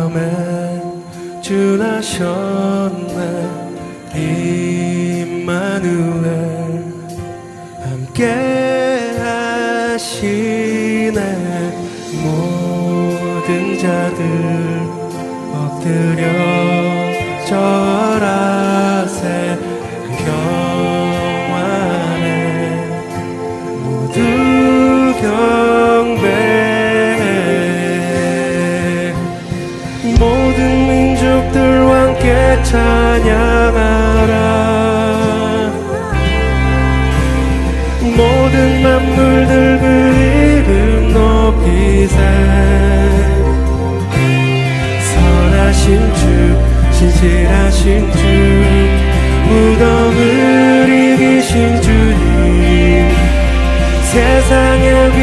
아멘. 주 나셨네 임마누엘 함께 하시네. 모든 자들 엎드려 절하세. 경화네 모두 경배해. 모든 민족들과 함께 찬양하라. 모든 만물들 그 이름 높이세. 선하신 주 신실하신 주 무덤을 이기신 주님. 세상의 빛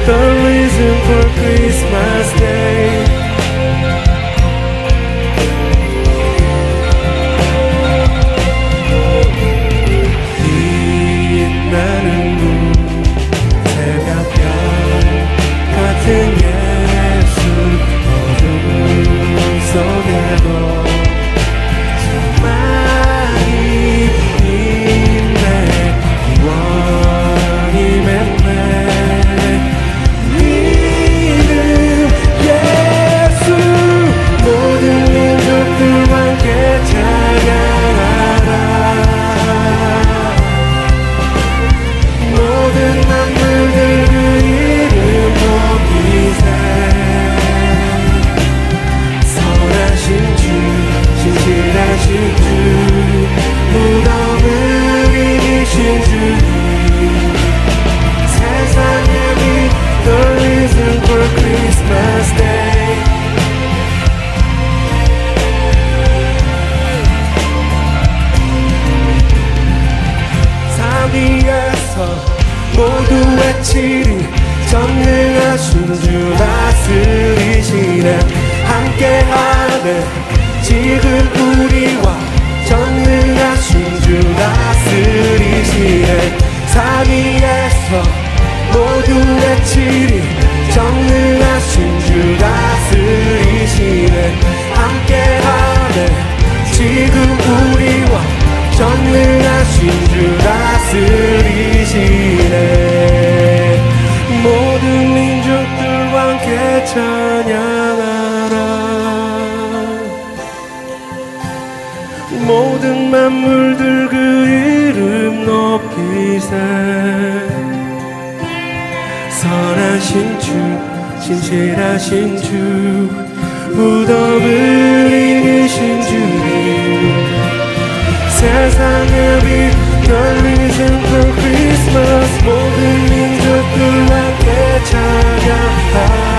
The reason for Christmas Day. 빛나는 문 새벽별 같은 예수 어둠 속에도 많이 힘내 원이 맺네. 믿음 예수 모든 민족들과 함께 찬양하라. 모든 만물들 그 이름 높이세. 선하신 주 신실하신 주 무덤을 이기신 주님. 세상의 빛 The reason for Christmas Day. 산 위에서 모두 외치리 전능하신 주 다스리시네. 함께하네 지금 우리와 전능하신 주 다스리시네. 산 위에서 모두 외치리 전능하신 주 다스리시네. 함께하네 지금 우리와 전능하신 주 다스리시네. 모든 민족들과 함께 찬양하라. 모든 만물들 그 이름 높이세. 선하신 주 신실하신 주 무덤을 이기신 주님. 세상의 빛 The reason for Christmas. 모든 민족들과 함께 찬양하라.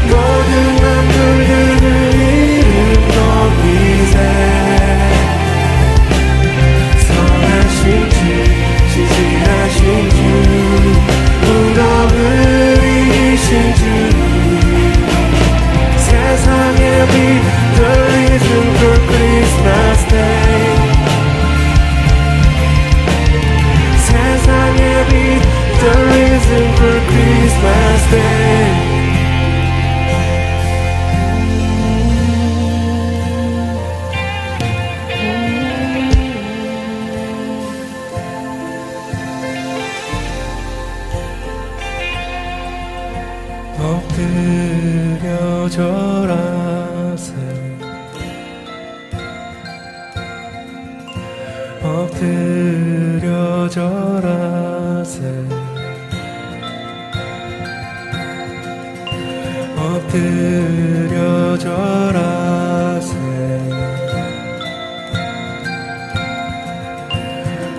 모든 만물들 그 이름 높이세. 선하신 주 신실하신 주 무덤을 이기신 주님. 세상의 빛 The reason for Christmas Day. 세상의 빛 The reason for Christmas Day. 엎드려 절하세. 엎드려 절하세. 엎드려 절하세.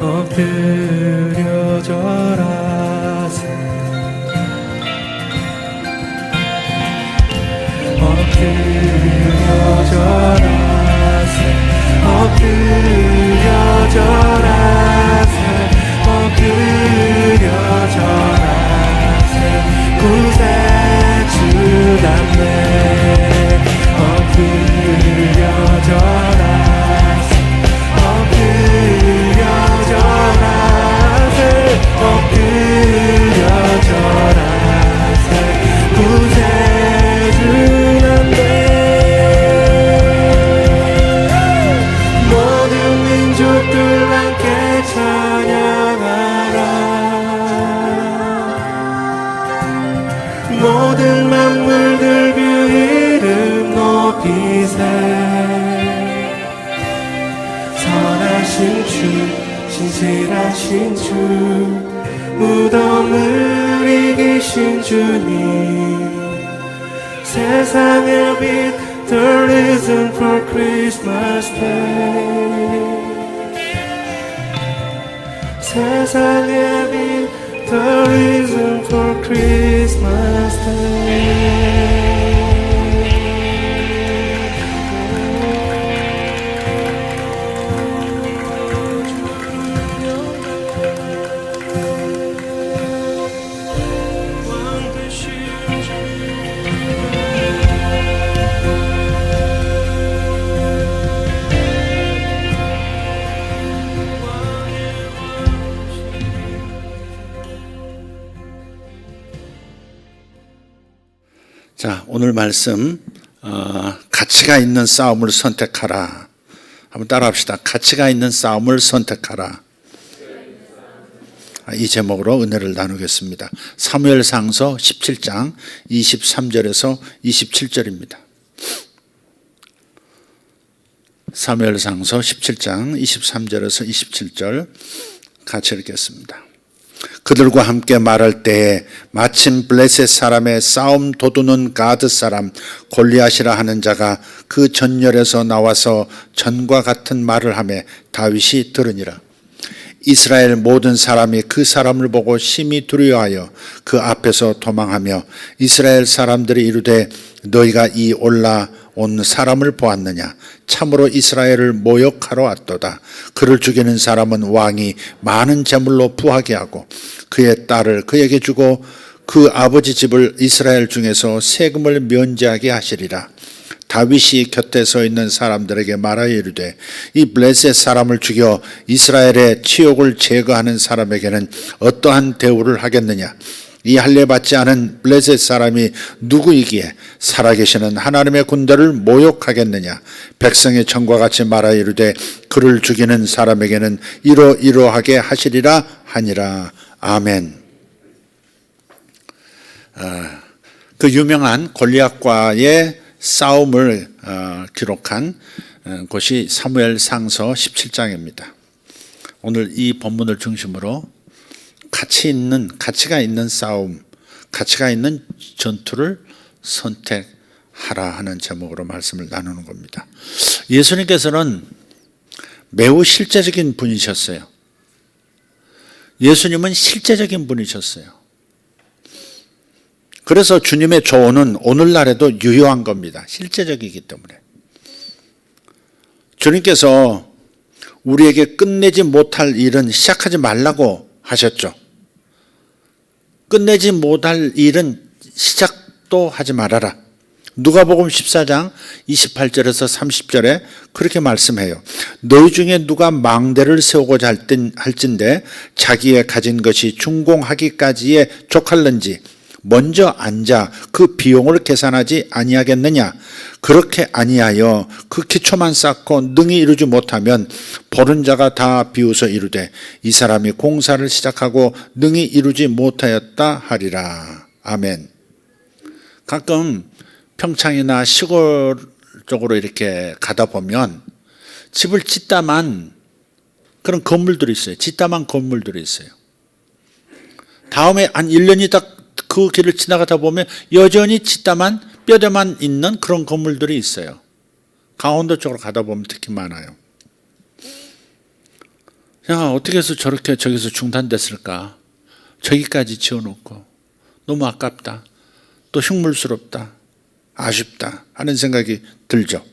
엎드려 절하세. 엎드려 절하세. 엎드려 절하세. 엎드려 절하세. 구세주 남네. 엎드려 절하세. 엎드려 절하세. 엎드려 절하세. 모든 만물들 그 이름 높이세. 선하신 주 신실하신 주 무덤을 이기신 주님 세상의 빛 The reason for Christmas Day 세상의 빛 The reason for Christmas Day 자, 오늘 말씀 가치가 있는 싸움을 선택하라. 한번 따라합시다. 가치가 있는 싸움을 선택하라. 이 제목으로 은혜를 나누겠습니다. 사무엘상서 17장 23절에서 27절입니다. 사무엘상서 17장 23절에서 27절 같이 읽겠습니다. 그들과 함께 말할 때에 마침 블레셋 사람의 싸움 도두는 가드 사람 골리앗이라 하는 자가 그 전열에서 나와서 전과 같은 말을 하며 다윗이 들으니라. 이스라엘 모든 사람이 그 사람을 보고 심히 두려워하여 그 앞에서 도망하며 이스라엘 사람들이 이르되 너희가 이 올라온 사람을 보았느냐? 참으로 이스라엘을 모욕하러 왔도다. 그를 죽이는 사람은 왕이 많은 재물로 부하게 하고 그의 딸을 그에게 주고 그 아버지 집을 이스라엘 중에서 세금을 면제하게 하시리라. 다윗이 곁에 서 있는 사람들에게 말하여 이르되 이 블레셋 사람을 죽여 이스라엘의 치욕을 제거하는 사람에게는 어떠한 대우를 하겠느냐? 이 할례 받지 않은 블레셋 사람이 누구이기에 살아계시는 하나님의 군대를 모욕하겠느냐? 백성의 청과 같이 말하여 이르되 그를 죽이는 사람에게는 이러이러하게 하시리라 하니라. 아멘. 그 유명한 골리앗과의 싸움을 기록한 곳이 사무엘상서 17장입니다. 오늘 이 본문을 중심으로 가치가 있는 싸움, 가치가 있는 전투를 선택하라 하는 제목으로 말씀을 나누는 겁니다. 예수님께서는 매우 실제적인 분이셨어요. 예수님은 실제적인 분이셨어요. 그래서 주님의 조언은 오늘날에도 유효한 겁니다. 실제적이기 때문에. 주님께서 우리에게 끝내지 못할 일은 시작하지 말라고 하셨죠. 끝내지 못할 일은 시작도 하지 말아라. 누가복음 14장 28절에서 30절에 그렇게 말씀해요. 너희 중에 누가 망대를 세우고자 할진대 자기의 가진 것이 준공하기까지에 족할는지 먼저 앉아 그 비용을 계산하지 아니하겠느냐? 그렇게 아니하여 그 기초만 쌓고 능히 이루지 못하면 보는 자가 다 비웃어 이르되 이 사람이 공사를 시작하고 능히 이루지 못하였다 하리라. 아멘. 가끔 평창이나 시골 쪽으로 이렇게 가다 보면 집을 짓다만 그런 건물들이 있어요. 짓다만 건물들이 있어요. 다음에 한 1년이 딱 그 길을 지나가다 보면 여전히 짓다만 뼈대만 있는 그런 건물들이 있어요. 강원도 쪽으로 가다 보면 특히 많아요. 야, 어떻게 해서 저렇게 저기서 중단됐을까? 저기까지 지어놓고 너무 아깝다. 또 흉물스럽다. 아쉽다 하는 생각이 들죠.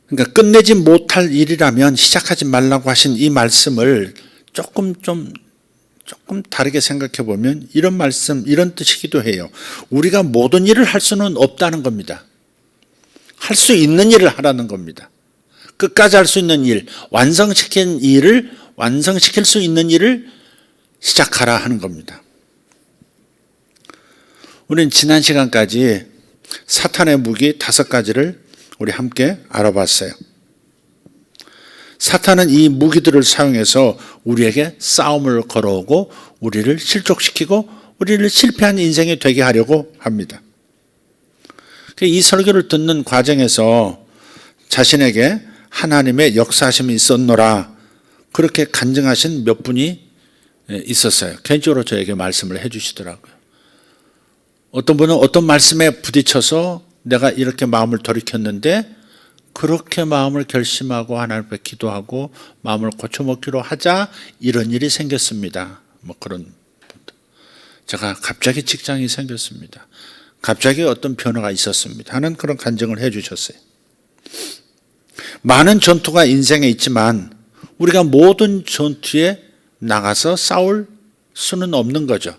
그러니까 끝내지 못할 일이라면 시작하지 말라고 하신 이 말씀을 조금 다르게 생각해 보면 이런 말씀, 이런 뜻이기도 해요. 우리가 모든 일을 할 수는 없다는 겁니다. 할 수 있는 일을 하라는 겁니다. 끝까지 할 수 있는 일, 완성시킬 수 있는 일을 시작하라 하는 겁니다. 우리는 지난 시간까지 사탄의 무기 5가지를 우리 함께 알아봤어요. 사탄은 이 무기들을 사용해서 우리에게 싸움을 걸어오고 우리를 실족시키고 우리를 실패한 인생이 되게 하려고 합니다. 이 설교를 듣는 과정에서 자신에게 하나님의 역사하심이 있었노라 그렇게 간증하신 몇 분이 있었어요. 개인적으로 저에게 말씀을 해 주시더라고요. 어떤 분은 어떤 말씀에 부딪혀서 내가 이렇게 마음을 돌이켰는데 그렇게 마음을 결심하고 하나님 앞에 기도하고 마음을 고쳐먹기로 하자 이런 일이 생겼습니다. 뭐 그런 분들. 제가 갑자기 직장이 생겼습니다. 갑자기 어떤 변화가 있었습니다 하는 그런 간증을 해 주셨어요. 많은 전투가 인생에 있지만 우리가 모든 전투에 나가서 싸울 수는 없는 거죠.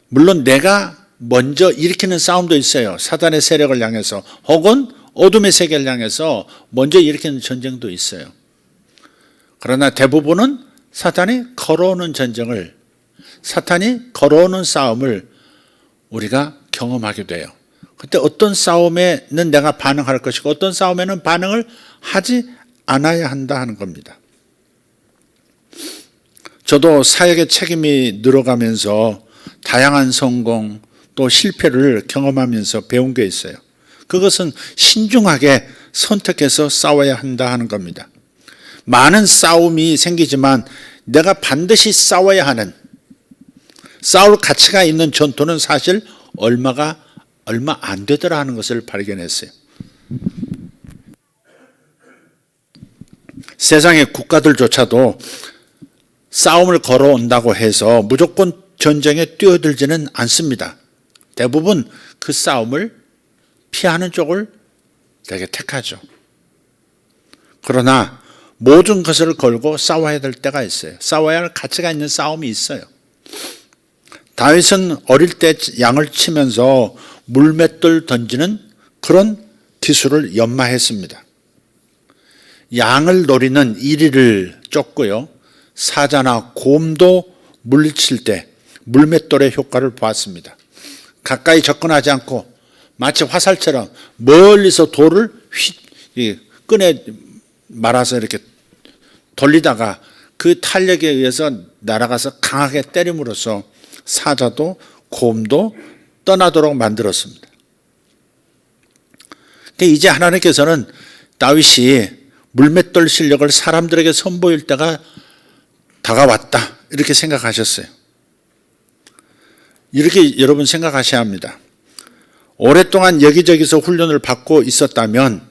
물론 내가 먼저 일으키는 싸움도 있어요. 사단의 세력을 향해서 혹은 어둠의 세계를 향해서 먼저 일으키는 전쟁도 있어요. 그러나 대부분은 사탄이 걸어오는 전쟁을, 사탄이 걸어오는 싸움을 우리가 경험하게 돼요. 그때 어떤 싸움에는 내가 반응할 것이고 어떤 싸움에는 반응을 하지 않아야 한다 하는 겁니다. 저도 사역의 책임이 늘어가면서 다양한 성공 또 실패를 경험하면서 배운 게 있어요. 그것은 신중하게 선택해서 싸워야 한다 하는 겁니다. 많은 싸움이 생기지만 내가 반드시 싸워야 하는, 싸울 가치가 있는 전투는 사실 얼마 안 되더라 하는 것을 발견했어요. 세상의 국가들조차도 싸움을 걸어온다고 해서 무조건 전쟁에 뛰어들지는 않습니다. 대부분 그 싸움을 피하는 쪽을 되게 택하죠. 그러나 모든 것을 걸고 싸워야 될 때가 있어요. 싸워야 할 가치가 있는 싸움이 있어요. 다윗은 어릴 때 양을 치면서 물맷돌 던지는 그런 기술을 연마했습니다. 양을 노리는 이리를 쫓고요. 사자나 곰도 물리칠 때 물맷돌의 효과를 보았습니다. 가까이 접근하지 않고 마치 화살처럼 멀리서 돌을 끈에 말아서 이렇게 돌리다가 그 탄력에 의해서 날아가서 강하게 때림으로써 사자도 곰도 떠나도록 만들었습니다. 이제 하나님께서는 다윗이 물맷돌 실력을 사람들에게 선보일 때가 다가왔다 이렇게 생각하셨어요. 이렇게 여러분 생각하셔야 합니다. 오랫동안 여기저기서 훈련을 받고 있었다면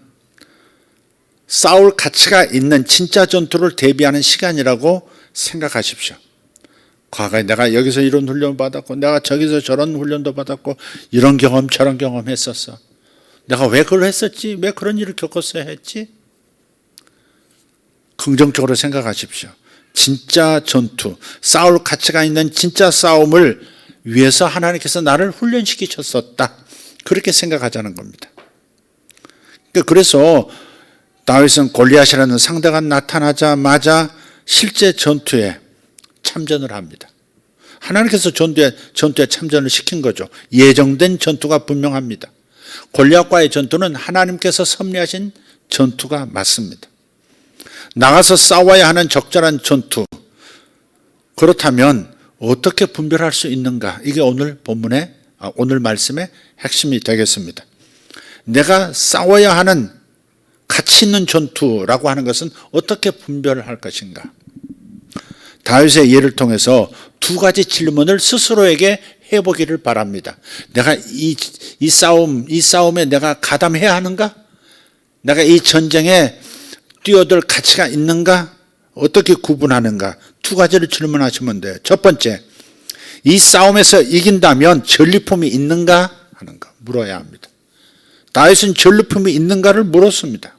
싸울 가치가 있는 진짜 전투를 대비하는 시간이라고 생각하십시오. 과거에 내가 여기서 이런 훈련 받았고 내가 저기서 저런 훈련도 받았고 이런 경험 저런 경험 했었어. 내가 왜 그걸 했었지? 왜 그런 일을 겪었어야 했지? 긍정적으로 생각하십시오. 진짜 전투, 싸울 가치가 있는 진짜 싸움을 위해서 하나님께서 나를 훈련시키셨었다. 그렇게 생각하자는 겁니다. 그래서 다윗은 골리앗이라는 상대가 나타나자마자 실제 전투에 참전을 합니다. 하나님께서 전투에 참전을 시킨 거죠. 예정된 전투가 분명합니다. 골리앗과의 전투는 하나님께서 섭리하신 전투가 맞습니다. 나가서 싸워야 하는 적절한 전투. 그렇다면 어떻게 분별할 수 있는가? 이게 오늘 말씀의 핵심이 되겠습니다. 내가 싸워야 하는 가치 있는 전투라고 하는 것은 어떻게 분별할 것인가? 다윗의 예를 통해서 두 가지 질문을 스스로에게 해보기를 바랍니다. 내가 이 싸움에 내가 가담해야 하는가? 내가 이 전쟁에 뛰어들 가치가 있는가? 어떻게 구분하는가? 두 가지를 질문하시면 돼요. 첫 번째, 이 싸움에서 이긴다면 전리품이 있는가? 하는 거 물어야 합니다. 다윗은 전리품이 있는가를 물었습니다.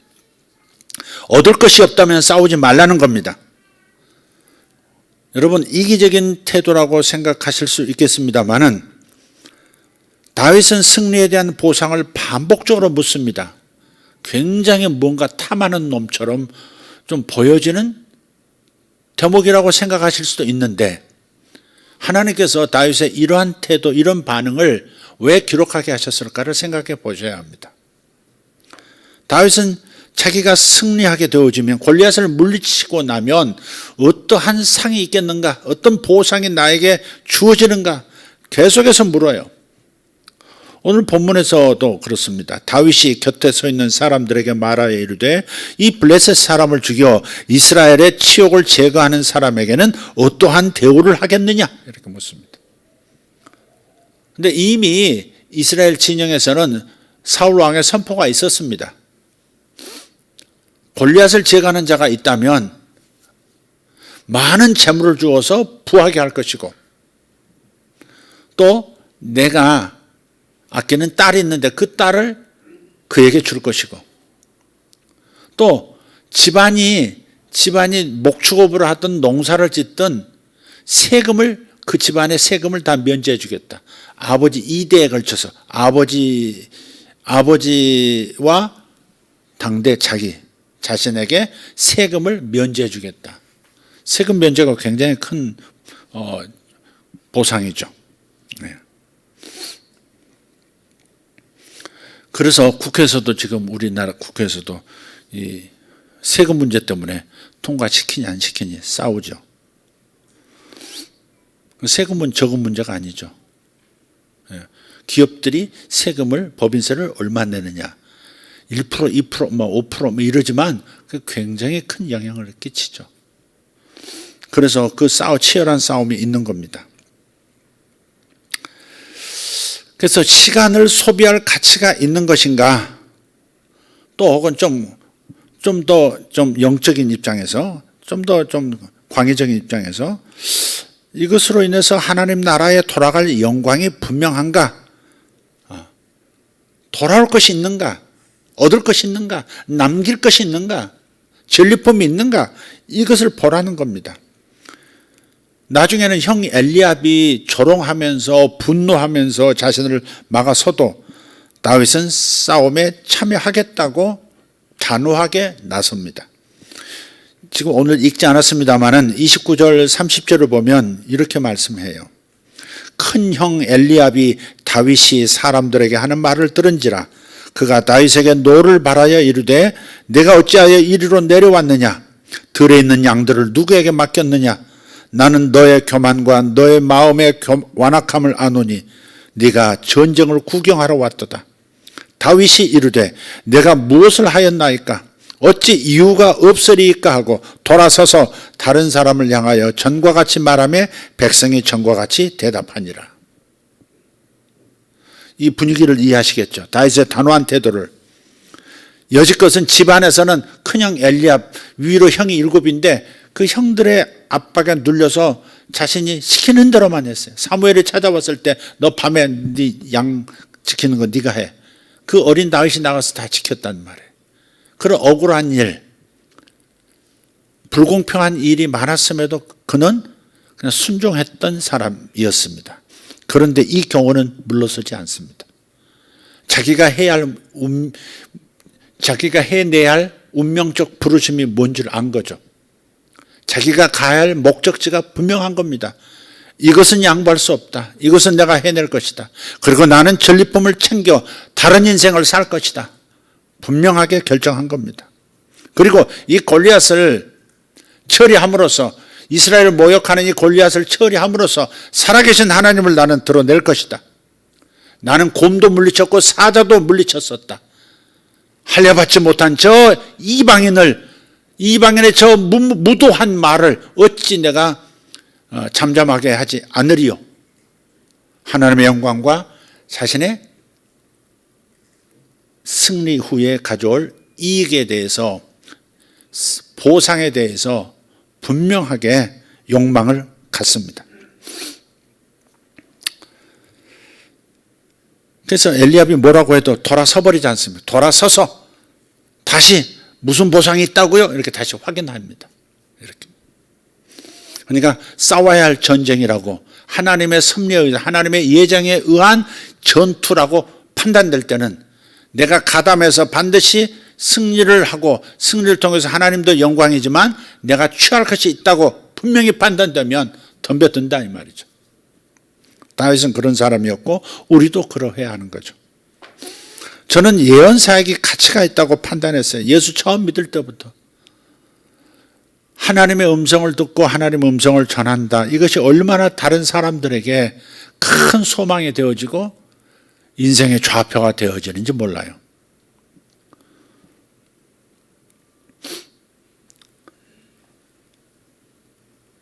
얻을 것이 없다면 싸우지 말라는 겁니다. 여러분, 이기적인 태도라고 생각하실 수 있겠습니다만은 다윗은 승리에 대한 보상을 반복적으로 묻습니다. 굉장히 뭔가 탐하는 놈처럼 좀 보여지는 대목이라고 생각하실 수도 있는데 하나님께서 다윗의 이러한 태도, 이런 반응을 왜 기록하게 하셨을까를 생각해 보셔야 합니다. 다윗은 자기가 승리하게 되어지면, 골리앗을 물리치고 나면 어떠한 상이 있겠는가? 어떤 보상이 나에게 주어지는가? 계속해서 물어요. 오늘 본문에서도 그렇습니다. 다윗이 곁에 서 있는 사람들에게 말하여 이르되 이 블레셋 사람을 죽여 이스라엘의 치욕을 제거하는 사람에게는 어떠한 대우를 하겠느냐? 이렇게 묻습니다. 근데 이미 이스라엘 진영에서는 사울 왕의 선포가 있었습니다. 골리앗을 제거하는 자가 있다면 많은 재물을 주어서 부하게 할 것이고, 또 내가 아끼는 딸이 있는데 그 딸을 그에게 줄 것이고, 또 집안이 목축업을 하든 농사를 짓든 세금을, 그 집안의 세금을 다 면제해 주겠다. 아버지 2대에 걸쳐서 아버지와 당대 자신에게 세금을 면제해 주겠다. 세금 면제가 굉장히 큰 보상이죠. 네. 그래서 국회에서도, 지금 우리나라 국회에서도 이 세금 문제 때문에 통과시키니 안 시키니 싸우죠. 세금은 적은 문제가 아니죠. 기업들이 세금을, 법인세를 얼마 내느냐, 1%, 2%, 5% 이러지만 그 굉장히 큰 영향을 끼치죠. 그래서 그 치열한 싸움이 있는 겁니다. 그래서 시간을 소비할 가치가 있는 것인가, 또 혹은 좀 더 영적인 입장에서, 좀 광의적인 입장에서 이것으로 인해서 하나님 나라에 돌아갈 영광이 분명한가, 돌아올 것이 있는가, 얻을 것이 있는가, 남길 것이 있는가, 전리품이 있는가, 이것을 보라는 겁니다. 나중에는 형 엘리압이 조롱하면서 분노하면서 자신을 막아서도 다윗은 싸움에 참여하겠다고 단호하게 나섭니다. 지금 오늘 읽지 않았습니다마는 29절 30절을 보면 이렇게 말씀해요. 큰 형 엘리압이 다윗이 사람들에게 하는 말을 들은지라 그가 다윗에게 노를 바라여 이르되 내가 어찌하여 이리로 내려왔느냐, 들에 있는 양들을 누구에게 맡겼느냐, 나는 너의 교만과 너의 마음의 완악함을 아노니 네가 전쟁을 구경하러 왔도다. 다윗이 이르되 내가 무엇을 하였나이까, 어찌 이유가 없으리이까 하고 돌아서서 다른 사람을 향하여 전과 같이 말하며 백성이 전과 같이 대답하니라. 이 분위기를 이해하시겠죠. 다윗의 단호한 태도를. 여지껏은 집안에서는 큰형 엘리압, 위로 형이 7인데 그 형들의 압박에 눌려서 자신이 시키는 대로만 했어요. 사무엘이 찾아왔을 때 너 밤에 네 양 지키는 거 네가 해. 그 어린 다윗이 나가서 다 지켰단 말이에요. 그런 억울한 일, 불공평한 일이 많았음에도 그는 그냥 순종했던 사람이었습니다. 그런데 이 경우는 물러서지 않습니다. 자기가 해내야 할 운명적 부르심이 뭔지를 안 거죠. 자기가 가야 할 목적지가 분명한 겁니다. 이것은 양보할 수 없다. 이것은 내가 해낼 것이다. 그리고 나는 전리품을 챙겨 다른 인생을 살 것이다. 분명하게 결정한 겁니다. 그리고 이 골리앗을 처리함으로써, 이스라엘을 모욕하는 이 골리앗을 처리함으로써 살아계신 하나님을 나는 드러낼 것이다. 나는 곰도 물리쳤고 사자도 물리쳤었다. 할례받지 못한 저 이방인의 저 무도한 말을 어찌 내가 잠잠하게 하지 않으리요. 하나님의 영광과 자신의 승리 후에 가져올 이익에 대해서, 보상에 대해서 분명하게 욕망을 갖습니다. 그래서 엘리압이 뭐라고 해도 돌아서 버리지 않습니다. 돌아서서 다시 무슨 보상이 있다고요? 이렇게 다시 확인합니다. 이렇게. 그러니까 싸워야 할 전쟁이라고, 하나님의 섭리에 의해서, 하나님의 예정에 의한 전투라고 판단될 때는 내가 가담해서 반드시 승리를 하고, 승리를 통해서 하나님도 영광이지만 내가 취할 것이 있다고 분명히 판단되면 덤벼든다 이 말이죠. 다윗은 그런 사람이었고 우리도 그러해야 하는 거죠. 저는 예언 사역이 가치가 있다고 판단했어요. 예수 처음 믿을 때부터. 하나님의 음성을 듣고 하나님의 음성을 전한다. 이것이 얼마나 다른 사람들에게 큰 소망이 되어지고 인생의 좌표가 되어지는지 몰라요.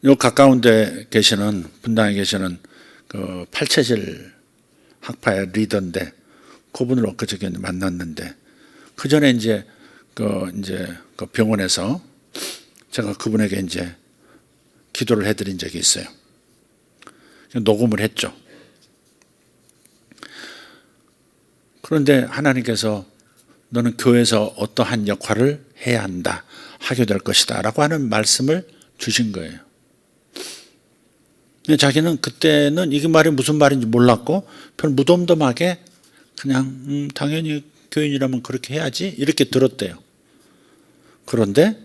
요 가까운 데 계시는, 분당에 계시는 그 팔체질 학파의 리더인데, 그분을 엊그저께 만났는데, 그 전에 이제 그 병원에서 제가 그분에게 이제 기도를 해드린 적이 있어요. 녹음을 했죠. 그런데 하나님께서 너는 교회에서 어떠한 역할을 해야 한다, 하게 될 것이다 라고 하는 말씀을 주신 거예요. 자기는 그때는 이게 말이 무슨 말인지 몰랐고 별 무덤덤하게 그냥 당연히 교인이라면 그렇게 해야지 이렇게 들었대요. 그런데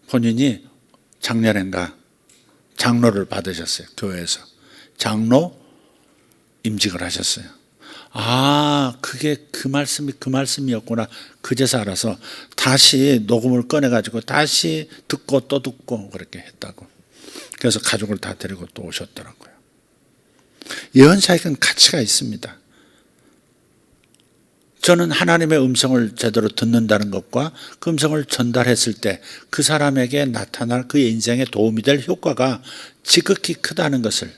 본인이 작년엔가 장로를 받으셨어요. 교회에서 장로 임직을 하셨어요. 아, 그게 그 말씀이었구나. 그제서 알아서 다시 녹음을 꺼내가지고 다시 듣고 또 듣고 그렇게 했다고. 그래서 가족을 다 데리고 또 오셨더라고요. 예언사역은 가치가 있습니다. 저는 하나님의 음성을 제대로 듣는다는 것과 그 음성을 전달했을 때 그 사람에게 나타날 그의 인생에 도움이 될 효과가 지극히 크다는 것을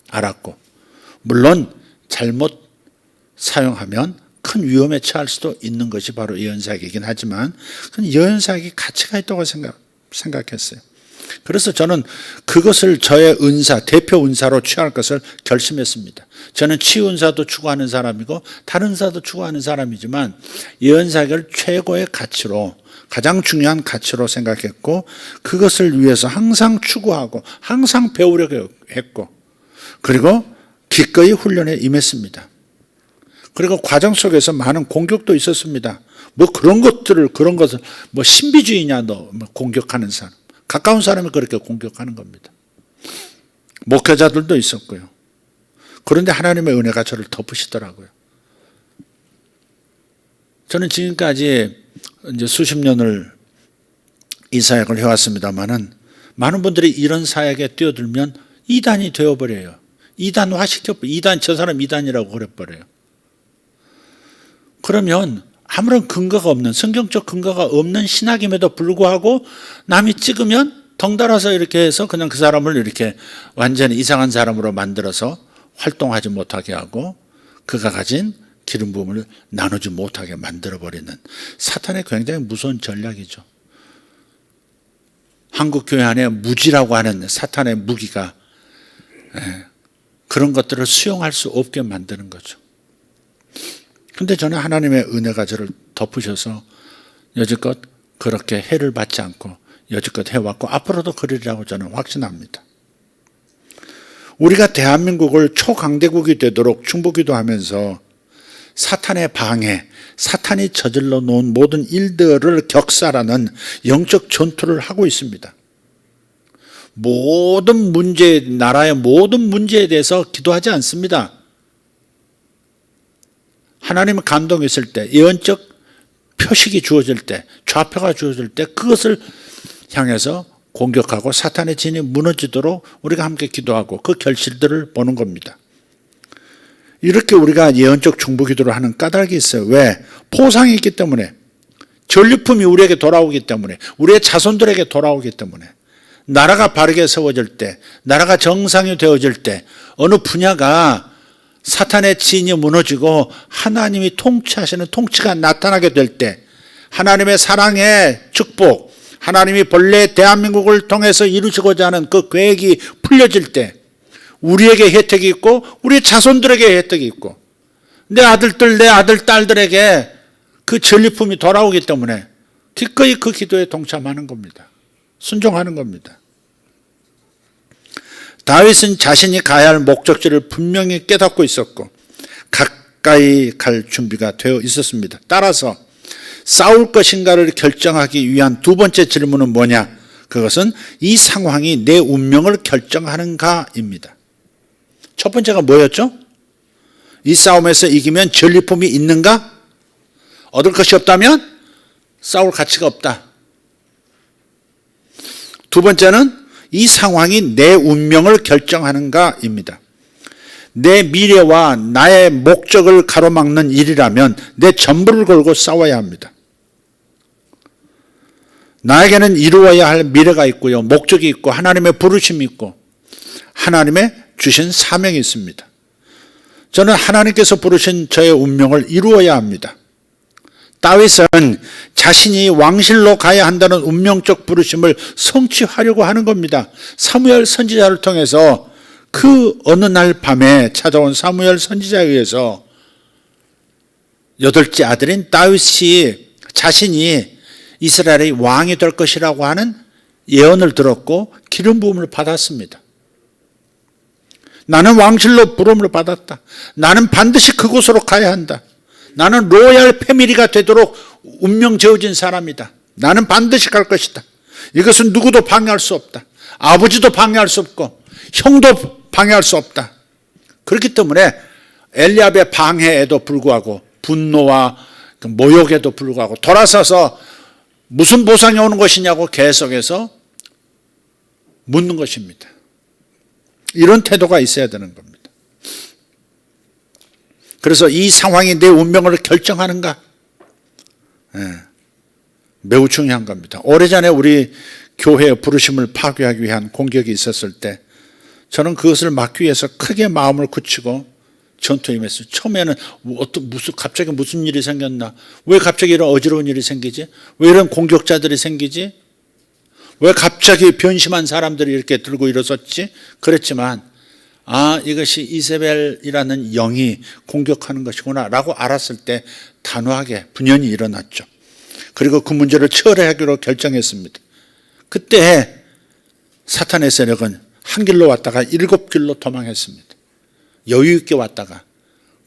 알았고, 물론 잘못 사용하면 큰 위험에 처할 수도 있는 것이 바로 예언사역이긴 하지만 그건 예언사역이 가치가 있다고 생각했어요. 그래서 저는 그것을 저의 은사, 대표 은사로 취할 것을 결심했습니다. 저는 치유 은사도 추구하는 사람이고 다른 은사도 추구하는 사람이지만 예언사역을 최고의 가치로, 가장 중요한 가치로 생각했고, 그것을 위해서 항상 추구하고 항상 배우려고 했고, 그리고 기꺼이 훈련에 임했습니다. 그리고 과정 속에서 많은 공격도 있었습니다. 그런 것을 신비주의냐, 너 공격하는 사람. 가까운 사람이 그렇게 공격하는 겁니다. 목회자들도 있었고요. 그런데 하나님의 은혜가 저를 덮으시더라고요. 저는 지금까지 이제 수십 년을 이 사역을 해왔습니다만은 많은 분들이 이런 사역에 뛰어들면 이단이 되어버려요. 이단, 저 사람 이단이라고 그래버려요. 그러면 아무런 근거가 없는, 성경적 근거가 없는 신학임에도 불구하고 남이 찍으면 덩달아서 이렇게 해서 그냥 그 사람을 이렇게 완전히 이상한 사람으로 만들어서 활동하지 못하게 하고 그가 가진 기름 부음을 나누지 못하게 만들어버리는 사탄의 굉장히 무서운 전략이죠. 한국 교회 안에 무지라고 하는 사탄의 무기가 그런 것들을 수용할 수 없게 만드는 거죠. 그런데 저는 하나님의 은혜가 저를 덮으셔서 여지껏 그렇게 해를 받지 않고 여지껏 해왔고 앞으로도 그러리라고 저는 확신합니다. 우리가 대한민국을 초강대국이 되도록 중보기도하면서 사탄의 방해, 사탄이 저질러 놓은 모든 일들을 격살하는 영적 전투를 하고 있습니다. 모든 문제, 나라의 모든 문제에 대해서 기도하지 않습니다. 하나님의 감동이 있을 때, 예언적 표식이 주어질 때, 좌표가 주어질 때 그것을 향해서 공격하고 사탄의 진이 무너지도록 우리가 함께 기도하고 그 결실들을 보는 겁니다. 이렇게 우리가 예언적 중보기도를 하는 까닭이 있어요. 왜? 포상이 있기 때문에, 전리품이 우리에게 돌아오기 때문에, 우리의 자손들에게 돌아오기 때문에, 나라가 바르게 세워질 때, 나라가 정상이 되어질 때, 어느 분야가 사탄의 진이 무너지고 하나님이 통치하시는 통치가 나타나게 될 때, 하나님의 사랑의 축복, 하나님이 본래 대한민국을 통해서 이루시고자 하는 그 계획이 풀려질 때 우리에게 혜택이 있고 우리 자손들에게 혜택이 있고 내 아들들, 내 아들, 딸들에게 그 전리품이 돌아오기 때문에 기꺼이 그 기도에 동참하는 겁니다. 순종하는 겁니다. 다윗은 자신이 가야 할 목적지를 분명히 깨닫고 있었고 가까이 갈 준비가 되어 있었습니다. 따라서 싸울 것인가를 결정하기 위한 두 번째 질문은 뭐냐? 그것은 이 상황이 내 운명을 결정하는가입니다. 첫 번째가 뭐였죠? 이 싸움에서 이기면 전리품이 있는가? 얻을 것이 없다면 싸울 가치가 없다. 두 번째는 이 상황이 내 운명을 결정하는가입니다. 내 미래와 나의 목적을 가로막는 일이라면 내 전부를 걸고 싸워야 합니다. 나에게는 이루어야 할 미래가 있고요. 목적이 있고 하나님의 부르심이 있고 하나님의 주신 사명이 있습니다. 저는 하나님께서 부르신 저의 운명을 이루어야 합니다. 다윗은 자신이 왕실로 가야 한다는 운명적 부르심을 성취하려고 하는 겁니다. 사무엘 선지자를 통해서 그 어느 날 밤에 찾아온 사무엘 선지자에 의해서 8째 아들인 다윗이 자신이 이스라엘의 왕이 될 것이라고 하는 예언을 들었고 기름 부음을 받았습니다. 나는 왕실로 부름을 받았다. 나는 반드시 그곳으로 가야 한다. 나는 로얄 패밀리가 되도록 운명 지어진 사람이다. 나는 반드시 갈 것이다. 이것은 누구도 방해할 수 없다. 아버지도 방해할 수 없고 형도 방해할 수 없다. 그렇기 때문에 엘리압의 방해에도 불구하고 분노와 모욕에도 불구하고 돌아서서 무슨 보상이 오는 것이냐고 계속해서 묻는 것입니다. 이런 태도가 있어야 되는 겁니다. 그래서 이 상황이 내 운명을 결정하는가? 매우 중요한 겁니다. 오래전에 우리 교회의 부르심을 파괴하기 위한 공격이 있었을 때 저는 그것을 막기 위해서 크게 마음을 굳히고 전투에 임했어요. 처음에는 갑자기 무슨 일이 생겼나? 왜 갑자기 이런 어지러운 일이 생기지? 왜 이런 공격자들이 생기지? 왜 갑자기 변심한 사람들이 이렇게 들고 일어섰지? 그랬지만 이것이 이세벨이라는 영이 공격하는 것이구나 라고 알았을 때 단호하게 분연히 일어났죠. 그리고 그 문제를 처리하기로 결정했습니다. 그때 사탄의 세력은 한 길로 왔다가 7길로 도망했습니다. 여유 있게 왔다가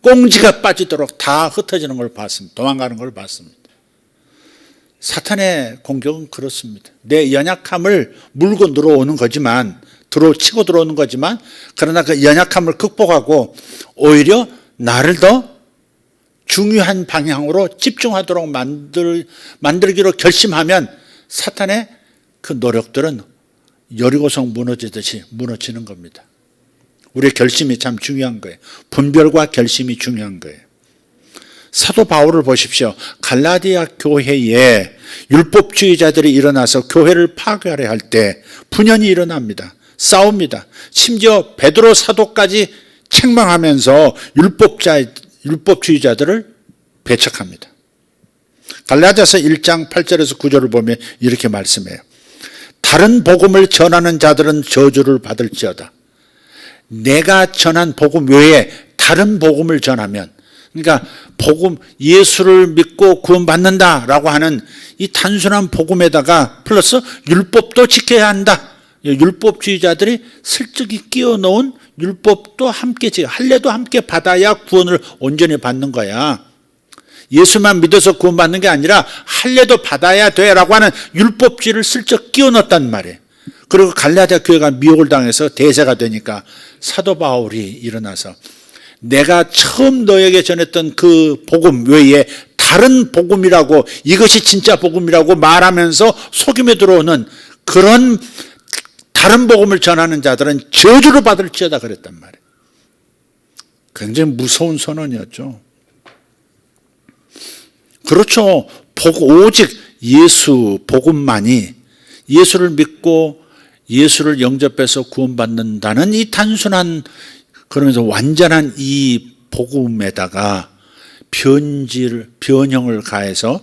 꽁지가 빠지도록 다 흩어지는 걸 봤습니다. 도망가는 걸 봤습니다. 사탄의 공격은 그렇습니다. 내 연약함을 물고 들어오는 거지만 치고 들어오는 거지만 그러나 그 연약함을 극복하고 오히려 나를 더 중요한 방향으로 집중하도록 만들기로 결심하면 사탄의 그 노력들은 여리고성 무너지듯이 무너지는 겁니다. 우리의 결심이 참 중요한 거예요. 분별과 결심이 중요한 거예요. 사도 바울을 보십시오. 갈라디아 교회에 율법주의자들이 일어나서 교회를 파괴하려 할 때 분연히 일어납니다. 싸웁니다. 심지어 베드로 사도까지 책망하면서 율법주의자들을 배척합니다. 갈라디아서 1장 8절에서 9절을 보면 이렇게 말씀해요. 다른 복음을 전하는 자들은 저주를 받을지어다. 내가 전한 복음 외에 다른 복음을 전하면, 그러니까 복음, 예수를 믿고 구원받는다라고 하는 이 단순한 복음에다가 플러스 율법도 지켜야 한다. 율법주의자들이 슬쩍이 끼워 넣은 율법도 함께 할례도 함께 받아야 구원을 온전히 받는 거야. 예수만 믿어서 구원받는 게 아니라 할례도 받아야 돼라고 하는 율법주의를 슬쩍 끼워 넣었단 말이에요. 그리고 갈라디아 교회가 미혹을 당해서 대세가 되니까 사도 바울이 일어나서 내가 처음 너에게 전했던 그 복음 외에 다른 복음이라고, 이것이 진짜 복음이라고 말하면서 속임에 들어오는 그런 다른 복음을 전하는 자들은 저주를 받을지어다 그랬단 말이에요. 굉장히 무서운 선언이었죠. 그렇죠. 오직 예수 복음만이, 예수를 믿고 예수를 영접해서 구원받는다는 이 단순한, 그러면서 완전한 이 복음에다가 변형을 가해서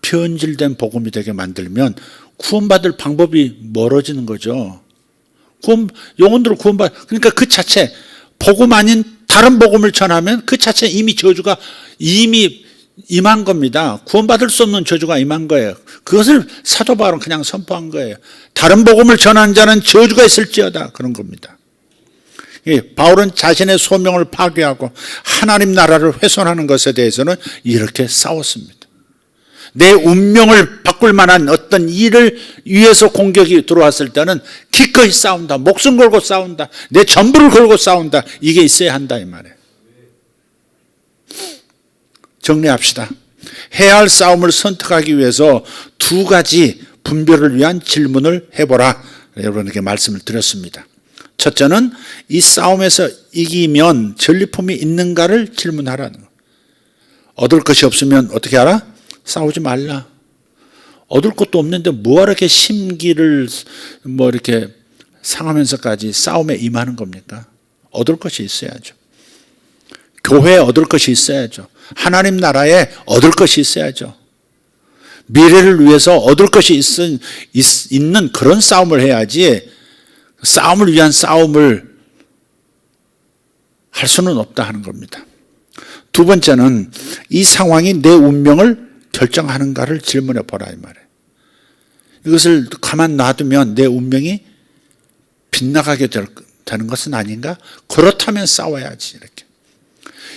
변질된 복음이 되게 만들면 구원받을 방법이 멀어지는 거죠. 영혼들을 그러니까 그 자체, 복음 아닌 다른 복음을 전하면 그 자체 이미 저주가 이미 임한 겁니다. 구원받을 수 없는 저주가 임한 거예요. 그것을 사도 바울은 그냥 선포한 거예요. 다른 복음을 전하는 자는 저주가 있을지어다, 그런 겁니다. 바울은 자신의 소명을 파괴하고 하나님 나라를 훼손하는 것에 대해서는 이렇게 싸웠습니다. 내 운명을 바꿀 만한 어떤 일을 위해서 공격이 들어왔을 때는 기꺼이 싸운다. 목숨 걸고 싸운다. 내 전부를 걸고 싸운다. 이게 있어야 한다 이 말이에요. 정리합시다. 해야 할 싸움을 선택하기 위해서 두 가지 분별을 위한 질문을 해보라. 여러분에게 말씀을 드렸습니다. 첫째는 이 싸움에서 이기면 전리품이 있는가를 질문하라는 거. 얻을 것이 없으면 어떻게 하라? 싸우지 말라. 얻을 것도 없는데 뭐하러 이렇게 심기를 이렇게 상하면서까지 싸움에 임하는 겁니까? 얻을 것이 있어야죠. 교회에 얻을 것이 있어야죠. 하나님 나라에 얻을 것이 있어야죠. 미래를 위해서 얻을 것이 있는 그런 싸움을 해야지 싸움을 위한 싸움을 할 수는 없다 하는 겁니다. 두 번째는 이 상황이 내 운명을 결정하는가를 질문해 보라 이 말이에요. 이것을 가만 놔두면 내 운명이 빗나가게 되는 것은 아닌가? 그렇다면 싸워야지 이렇게.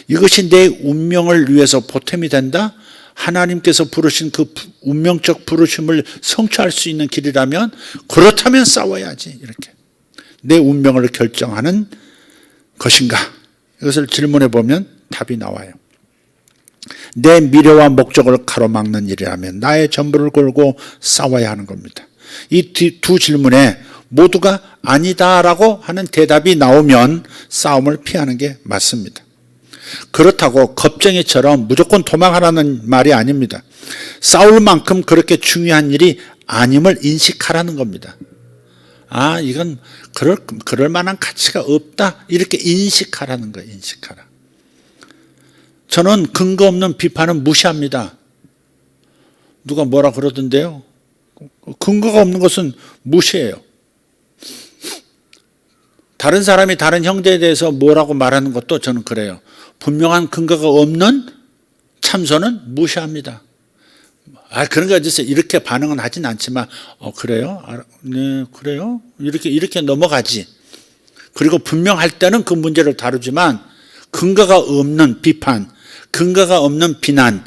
이것이 내 운명을 위해서 보탬이 된다? 하나님께서 부르신 그 운명적 부르심을 성취할 수 있는 길이라면 그렇다면 싸워야지 이렇게. 내 운명을 결정하는 것인가? 이것을 질문해 보면 답이 나와요. 내 미래와 목적을 가로막는 일이라면 나의 전부를 걸고 싸워야 하는 겁니다. 이 두 질문에 모두가 아니다라고 하는 대답이 나오면 싸움을 피하는 게 맞습니다. 그렇다고 겁쟁이처럼 무조건 도망하라는 말이 아닙니다. 싸울 만큼 그렇게 중요한 일이 아님을 인식하라는 겁니다. 아, 이건 그럴 만한 가치가 없다. 이렇게 인식하라는 거예요. 인식하라. 저는 근거 없는 비판은 무시합니다. 누가 뭐라 그러던데요? 근거가 없는 것은 무시해요. 다른 사람이 다른 형제에 대해서 뭐라고 말하는 것도 저는 그래요. 분명한 근거가 없는 참소는 무시합니다. 아, 그런 거 어디서 이렇게 반응은 하진 않지만, 그래요? 네, 그래요? 이렇게 넘어가지. 그리고 분명할 때는 그 문제를 다루지만, 근거가 없는 비판, 근거가 없는 비난,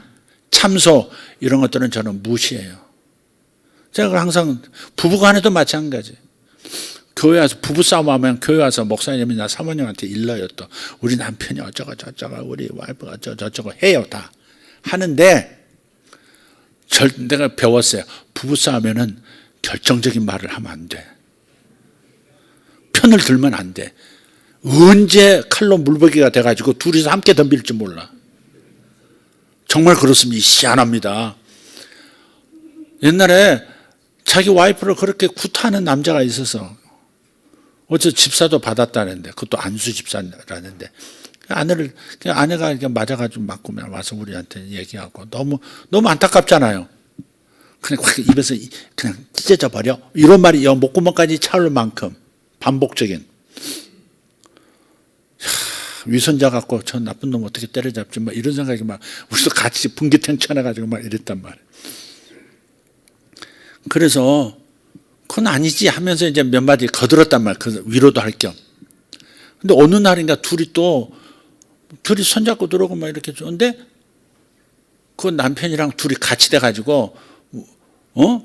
참소, 이런 것들은 저는 무시해요. 제가 항상 부부간에도 마찬가지. 교회 와서 부부싸움 하면 교회 와서 목사님이나 사모님한테 일러요. 또 우리 남편이 어쩌고 저쩌고 우리 와이프가 어쩌고 저쩌고 해요. 다 하는데 내가 배웠어요. 부부싸움에는 결정적인 말을 하면 안 돼. 편을 들면 안 돼. 언제 칼로 물베기가 돼가지고 둘이서 함께 덤빌지 몰라. 정말 그렇습니다. 희한합니다. 옛날에 자기 와이프를 그렇게 구타하는 남자가 있어서 어째 집사도 받았다는데 그것도 안수 집사라는데 아내가 이렇게 맞아가지고 맞고 와서 우리한테 얘기하고 너무 안타깝잖아요. 그냥 확 입에서 그냥 찢어져 버려 이런 말이 목구멍까지 차올 만큼 반복적인. 위선자 갖고 저 나쁜 놈 어떻게 때려잡지 이런 생각이 우리도 같이 분기탱천해가지고 이랬단 말이에요. 그래서 그건 아니지 하면서 이제 몇 마디 거들었단 말이에요. 그 위로도 할 겸. 근데 어느 날인가 둘이 손잡고 들어오고 이렇게 좋은데 그 남편이랑 둘이 같이 돼가지고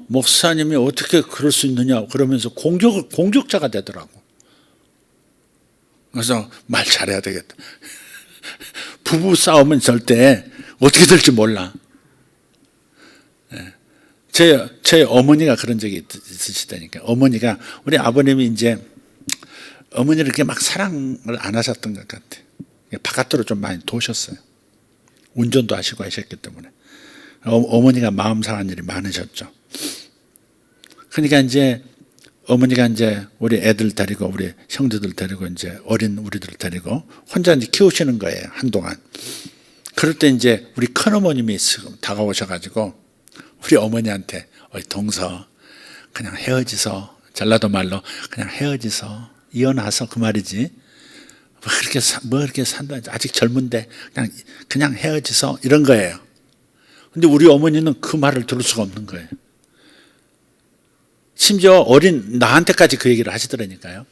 목사님이 어떻게 그럴 수 있느냐 그러면서 공격자가 되더라고. 그래서 말 잘해야 되겠다. 부부 싸움은 절대 어떻게 될지 몰라. 제 어머니가 그런 적이 있으시다니까. 어머니가 우리 아버님이 이제 어머니를 그렇게 막 사랑을 안 하셨던 것 같아. 바깥으로 좀 많이 도셨어요. 운전도 하시고 하셨기 때문에. 어머니가 마음 상한 일이 많으셨죠. 그러니까 이제 어머니가 이제 우리 애들 데리고 우리 형제들 데리고 이제 어린 우리들 데리고 혼자 이제 키우시는 거예요. 한동안. 그럴 때 이제 우리 큰어머님이 다가오셔가지고 우리 어머니한테 동서 그냥 헤어지서 전라도 말로 그냥 헤어지서 이혼하서 그 말이지 뭐 그렇게 산다 아직 젊은데 그냥 헤어지서 이런 거예요. 근데 우리 어머니는 그 말을 들을 수가 없는 거예요. 심지어 어린 나한테까지 그 얘기를 하시더라니까요.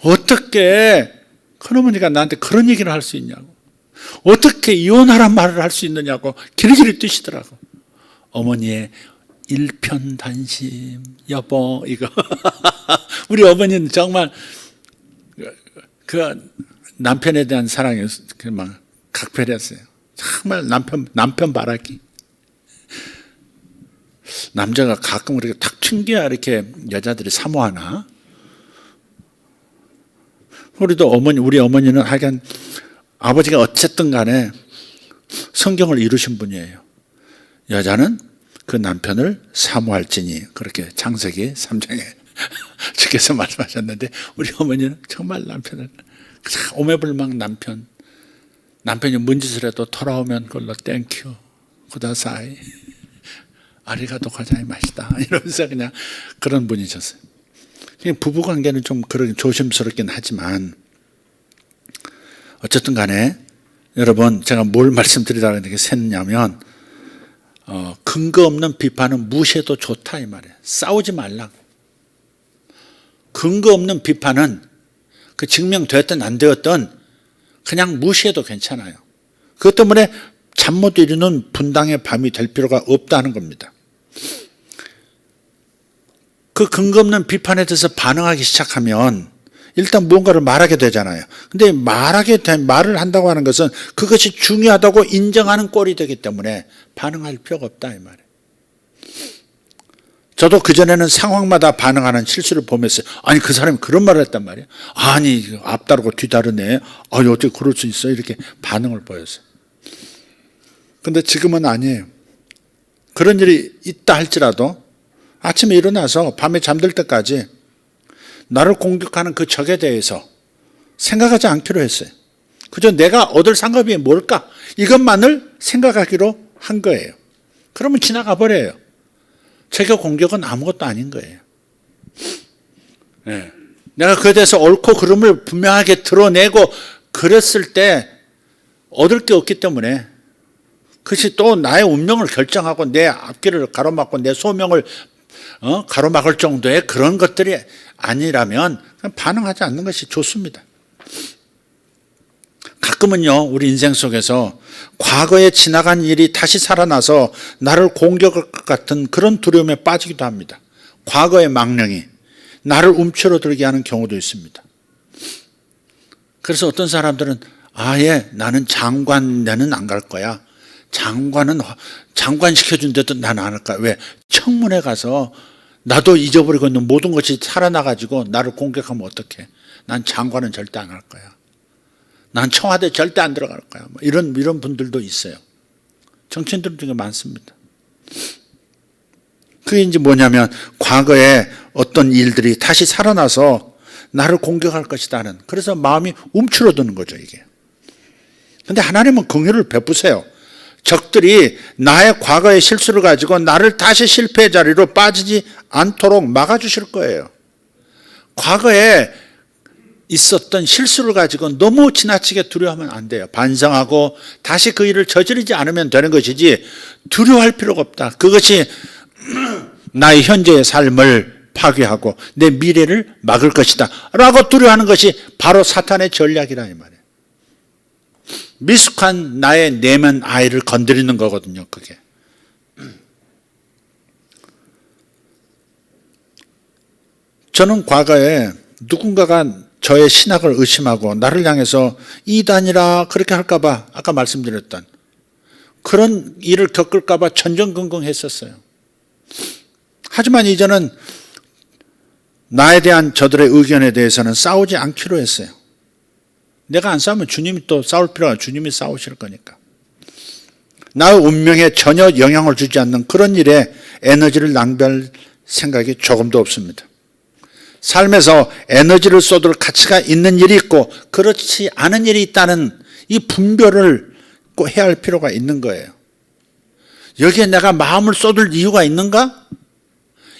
어떻게 큰어머니가 나한테 그런 얘기를 할 수 있냐고. 어떻게 이혼하란 말을 할 수 있느냐고 길길이 뛰시더라고. 어머니의 일편단심 여보 이거 우리 어머니는 정말 그 남편에 대한 사랑이 막 각별했어요. 정말 남편 바라기. 남자가 가끔 그렇게 탁 튕겨야 이렇게 여자들이 사모하나? 우리 어머니는 하여간 아버지가 어쨌든 간에 성경을 이루신 분이에요. 여자는 그 남편을 사모할지니, 그렇게 창세기 3장에 주께서 말씀하셨는데, 우리 어머니는 정말 남편을, 오매불망 남편이 문짓을 해도 돌아오면 그걸로 땡큐 구다사이 아리가또 고자이 마시다 이러면서 그냥 그런 분이셨어요. 부부관계는 좀 그렇게 조심스럽긴 하지만, 어쨌든 간에 여러분, 제가 뭘 말씀드리려고 했냐면, 근거 없는 비판은 무시해도 좋다 이 말이에요. 싸우지 말라고. 근거 없는 비판은 그 증명되었든 안 되었든 그냥 무시해도 괜찮아요. 그것 때문에 잠 못 이루는 분당의 밤이 될 필요가 없다는 겁니다. 그 근거 없는 비판에 대해서 반응하기 시작하면 일단 무언가를 말하게 되잖아요. 근데 말을 한다고 하는 것은 그것이 중요하다고 인정하는 꼴이 되기 때문에 반응할 필요가 없다 이 말이에요. 저도 그전에는 상황마다 반응하는 실수를 보면서, 아니 그 사람이 그런 말을 했단 말이에요. 아니 앞다르고 뒤다르네. 아니 어떻게 그럴 수 있어? 이렇게 반응을 보였어요. 근데 지금은 아니에요. 그런 일이 있다 할지라도 아침에 일어나서 밤에 잠들 때까지 나를 공격하는 그 적에 대해서 생각하지 않기로 했어요. 그저 내가 얻을 상급이 뭘까? 이것만을 생각하기로 한 거예요. 그러면 지나가 버려요. 적의 공격은 아무것도 아닌 거예요. 네. 내가 그에 대해서 옳고 그름을 분명하게 드러내고 그랬을 때 얻을 게 없기 때문에, 그것이 또 나의 운명을 결정하고 내 앞길을 가로막고 내 소명을 가로막을 정도의 그런 것들이 아니라면 그냥 반응하지 않는 것이 좋습니다. 가끔은요, 우리 인생 속에서 과거에 지나간 일이 다시 살아나서 나를 공격할 것 같은 그런 두려움에 빠지기도 합니다. 과거의 망령이 나를 움츠러들게 하는 경우도 있습니다. 그래서 어떤 사람들은 아예 나는 장관내는 안 갈 거야. 장관 시켜준데도 난 안 할 거야. 왜? 청문회 가서 나도 잊어버리고 있는 모든 것이 살아나가지고 나를 공격하면 어떡해. 난 장관은 절대 안 할 거야. 난 청와대 절대 안 들어갈 거야. 이런 분들도 있어요. 정치인들 중에 많습니다. 그게 이제 뭐냐면 과거에 어떤 일들이 다시 살아나서 나를 공격할 것이다는, 그래서 마음이 움츠러드는 거죠, 이게. 근데 하나님은 긍휼을 베푸세요. 적들이 나의 과거의 실수를 가지고 나를 다시 실패의 자리로 빠지지 않도록 막아주실 거예요. 과거에 있었던 실수를 가지고 너무 지나치게 두려워하면 안 돼요. 반성하고 다시 그 일을 저지르지 않으면 되는 것이지 두려워할 필요가 없다. 그것이 나의 현재의 삶을 파괴하고 내 미래를 막을 것이다 라고 두려워하는 것이 바로 사탄의 전략이라 이 말이에요. 미숙한 나의 내면 아이를 건드리는 거거든요, 그게. 저는 과거에 누군가가 저의 신학을 의심하고 나를 향해서 이단이라 그렇게 할까봐, 아까 말씀드렸던 그런 일을 겪을까봐 전전긍긍했었어요. 하지만 이제는 나에 대한 저들의 의견에 대해서는 싸우지 않기로 했어요. 내가 안 싸우면 주님이 또 싸울 필요가, 주님이 싸우실 거니까. 나의 운명에 전혀 영향을 주지 않는 그런 일에 에너지를 낭비할 생각이 조금도 없습니다. 삶에서 에너지를 쏟을 가치가 있는 일이 있고 그렇지 않은 일이 있다는 이 분별을 꼭 해야 할 필요가 있는 거예요. 여기에 내가 마음을 쏟을 이유가 있는가?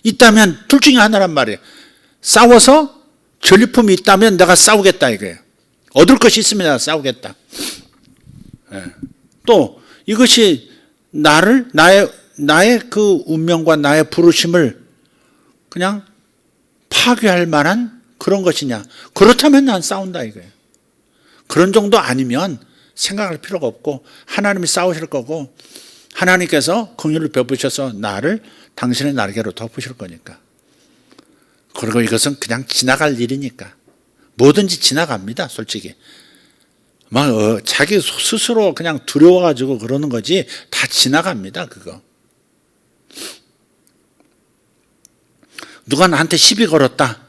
있다면 둘 중에 하나란 말이에요. 싸워서 전리품이 있다면 내가 싸우겠다 이거예요. 얻을 것이 있으면 내가 싸우겠다. 네. 또 이것이 나의 그 운명과 나의 부르심을 그냥 파괴할 만한 그런 것이냐. 그렇다면 난 싸운다 이거예요. 그런 정도 아니면 생각할 필요가 없고 하나님이 싸우실 거고 하나님께서 긍휼을 베푸셔서 나를 당신의 날개로 덮으실 거니까. 그리고 이것은 그냥 지나갈 일이니까. 뭐든지 지나갑니다, 솔직히. 막 자기 스스로 그냥 두려워가지고 그러는 거지 다 지나갑니다. 그거. 누가 나한테 시비 걸었다.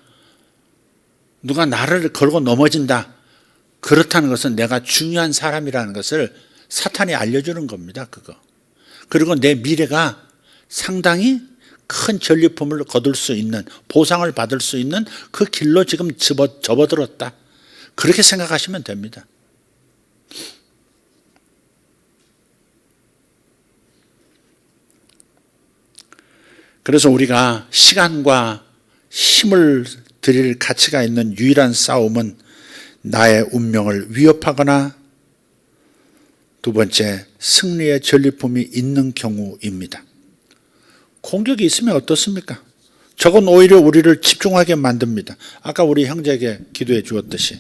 누가 나를 걸고 넘어진다. 그렇다는 것은 내가 중요한 사람이라는 것을 사탄이 알려주는 겁니다. 그거. 그리고 내 미래가 상당히 큰 전리품을 거둘 수 있는, 보상을 받을 수 있는 그 길로 지금 접어들었다. 그렇게 생각하시면 됩니다. 그래서 우리가 시간과 힘을 드릴 가치가 있는 유일한 싸움은 나의 운명을 위협하거나 두 번째, 승리의 전리품이 있는 경우입니다. 공격이 있으면 어떻습니까? 저건 오히려 우리를 집중하게 만듭니다. 아까 우리 형제에게 기도해 주었듯이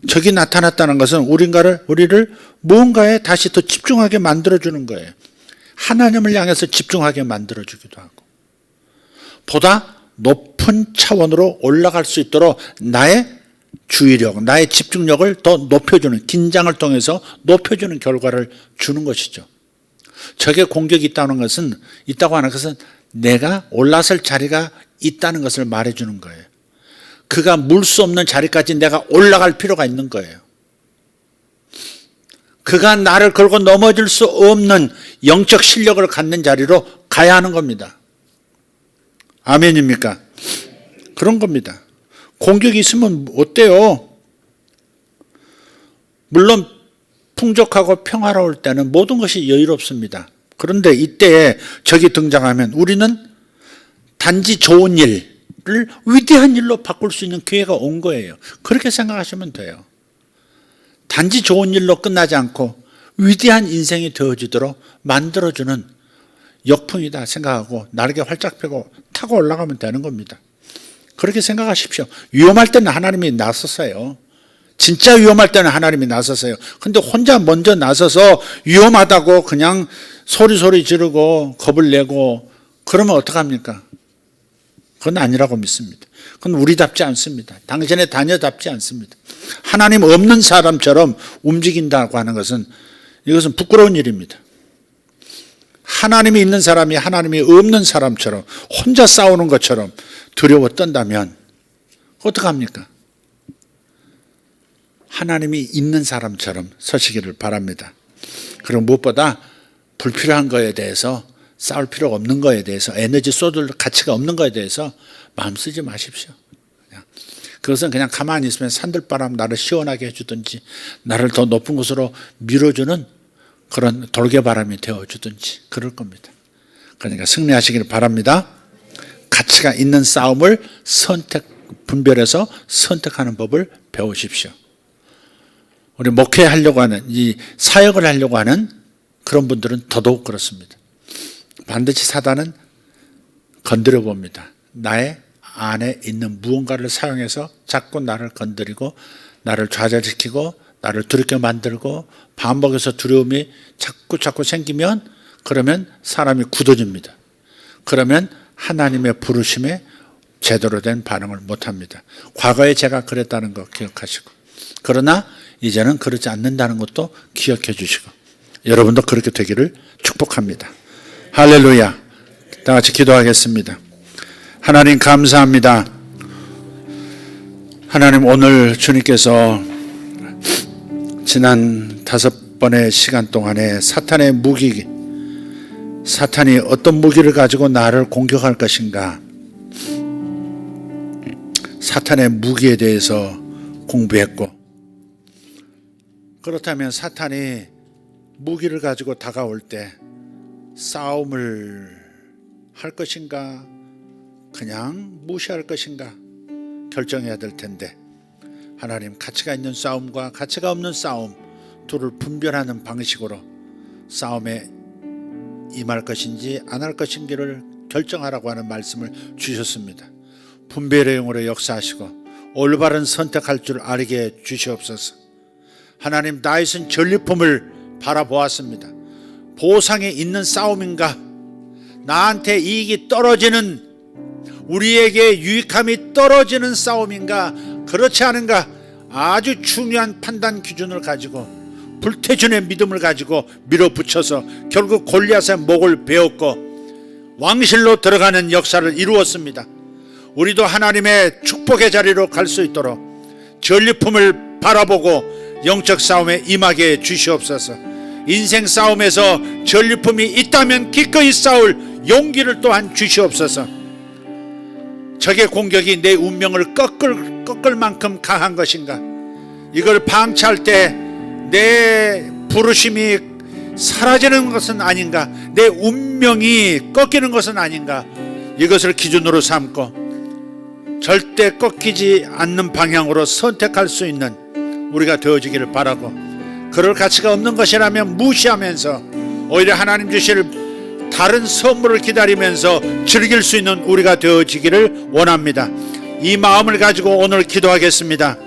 적이 나타났다는 것은 우리를 무언가에 다시 더 집중하게 만들어주는 거예요. 하나님을 향해서 집중하게 만들어주기도 하고 보다 높은 차원으로 올라갈 수 있도록 나의 주의력, 나의 집중력을 더 높여주는, 긴장을 통해서 높여주는 결과를 주는 것이죠. 적의 공격이 있다고 하는 것은 내가 올라설 자리가 있다는 것을 말해주는 거예요. 그가 물 수 없는 자리까지 내가 올라갈 필요가 있는 거예요. 그가 나를 걸고 넘어질 수 없는 영적 실력을 갖는 자리로 가야 하는 겁니다. 아멘입니까? 그런 겁니다. 공격이 있으면 어때요? 물론 풍족하고 평화로울 때는 모든 것이 여유롭습니다. 그런데 이때에 적이 등장하면 우리는 단지 좋은 일을 위대한 일로 바꿀 수 있는 기회가 온 거예요. 그렇게 생각하시면 돼요. 단지 좋은 일로 끝나지 않고 위대한 인생이 되어지도록 만들어주는 역풍이다 생각하고 날개 활짝 펴고 타고 올라가면 되는 겁니다. 그렇게 생각하십시오. 위험할 때는 하나님이 나서세요. 진짜 위험할 때는 하나님이 나서세요. 근데 혼자 먼저 나서서 위험하다고 그냥 소리 지르고 겁을 내고 그러면 어떡합니까? 그건 아니라고 믿습니다. 그건 우리답지 않습니다. 당신의 자녀답지 않습니다. 하나님 없는 사람처럼 움직인다고 하는 것은 이것은 부끄러운 일입니다. 하나님이 있는 사람이 하나님이 없는 사람처럼 혼자 싸우는 것처럼 두려워 떤다면 어떡합니까? 하나님이 있는 사람처럼 서시기를 바랍니다. 그리고 무엇보다 불필요한 거에 대해서 싸울 필요가 없는 거에 대해서 에너지 쏟을 가치가 없는 거에 대해서 마음 쓰지 마십시오. 그것은 그냥 가만히 있으면 산들바람 나를 시원하게 해주든지 나를 더 높은 곳으로 밀어주는 그런 돌개바람이 되어주든지 그럴 겁니다. 그러니까 승리하시기를 바랍니다. 가치가 있는 싸움을 분별해서 선택하는 법을 배우십시오. 우리 목회하려고 하는, 이 사역을 하려고 하는 그런 분들은 더더욱 그렇습니다. 반드시 사단은 건드려 봅니다. 나의 안에 있는 무언가를 사용해서 자꾸 나를 건드리고 나를 좌절시키고 나를 두렵게 만들고 반복해서 두려움이 자꾸 생기면 그러면 사람이 굳어집니다. 그러면 하나님의 부르심에 제대로 된 반응을 못합니다. 과거에 제가 그랬다는 거 기억하시고 그러나 이제는 그렇지 않는다는 것도 기억해 주시고 여러분도 그렇게 되기를 축복합니다. 할렐루야. 다 같이 기도하겠습니다. 하나님 감사합니다. 하나님 오늘 주님께서 지난 5번의 시간 동안에 사탄의 무기, 사탄이 어떤 무기를 가지고 나를 공격할 것인가, 사탄의 무기에 대해서 공부했고 그렇다면 사탄이 무기를 가지고 다가올 때 싸움을 할 것인가 그냥 무시할 것인가 결정해야 될 텐데 하나님 가치가 있는 싸움과 가치가 없는 싸움 둘을 분별하는 방식으로 싸움에 임할 것인지 안 할 것인지를 결정하라고 하는 말씀을 주셨습니다. 분별의 영으로 역사하시고 올바른 선택할 줄 알게 주시옵소서. 하나님 다윗은 전리품을 바라보았습니다. 보상이 있는 싸움인가 나한테 이익이 떨어지는 우리에게 유익함이 떨어지는 싸움인가 그렇지 않은가 아주 중요한 판단 기준을 가지고 불태준의 믿음을 가지고 밀어붙여서 결국 골리앗의 목을 베었고 왕실로 들어가는 역사를 이루었습니다. 우리도 하나님의 축복의 자리로 갈 수 있도록 전리품을 바라보고 영적 싸움에 임하게 주시옵소서. 인생 싸움에서 전리품이 있다면 기꺼이 싸울 용기를 또한 주시옵소서. 적의 공격이 내 운명을 꺾을 만큼 강한 것인가? 이걸 방치할 때 내 부르심이 사라지는 것은 아닌가? 내 운명이 꺾이는 것은 아닌가? 이것을 기준으로 삼고 절대 꺾이지 않는 방향으로 선택할 수 있는 우리가 되어지기를 바라고, 그럴 가치가 없는 것이라면 무시하면서 오히려 하나님 주실 다른 선물을 기다리면서 즐길 수 있는 우리가 되어지기를 원합니다. 이 마음을 가지고 오늘 기도하겠습니다.